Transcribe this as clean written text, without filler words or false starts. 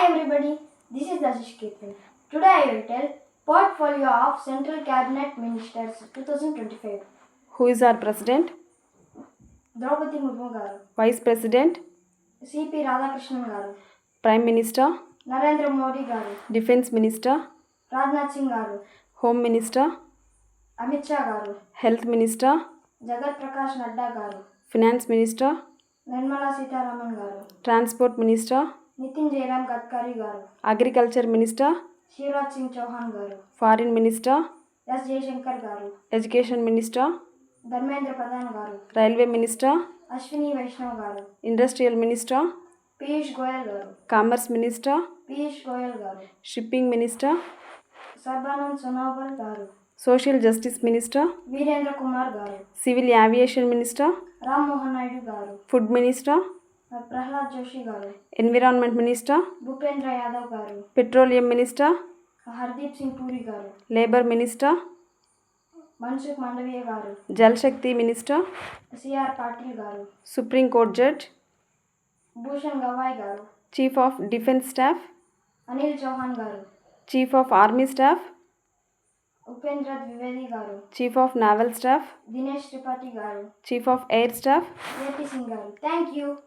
everybody, this is Dashish Kirtan. Today I will tell Portfolio of Central Cabinet Ministers 2025. Who is our president? Draupadi Murmu garu, Vice President? C.P. Radhakrishnan garu, Prime Minister? Narendra Modi garu, Defense Minister? Rajnath Singh garu, Home Minister? Amit Shah garu, Health Minister? Jagat Prakash Nadda garu, Finance Minister? Nirmala Sitharaman garu, Transport Minister? Nitin Jairam Gadkari garu, Agriculture Minister? Shivraj Singh Chauhan garu, Foreign Minister? S. Jaishankar garu, Education Minister? Dharmendra Pradhan garu, Railway Minister? Ashwini Vaishnav garu, Industrial Minister? Piyush Goyal garu, Commerce Minister? Piyush Goyal garu, Shipping Minister? Sarbanand Sonowal garu, Social Justice Minister? Virendra Kumar garu, Civil Aviation Minister? Ram Mohan Naidu garu, Food Minister? Prahlad Joshi garu, Environment Minister? Bhupendra Yadav garu, Petroleum Minister? Hardeep Singh Puri garu, Labor Minister? Mansukh Mandaviya garu, Jal Shakti Minister? C.R. Patil garu, Supreme Court Judge? Bhushan Gawai garu, Chief of Defense Staff? Anil Chauhan garu, Chief of Army Staff? Upendra Dwivedi garu, Chief of Naval Staff? Dinesh Tripathi garu, Chief of Air Staff? A.P. Singh garu. Thank you.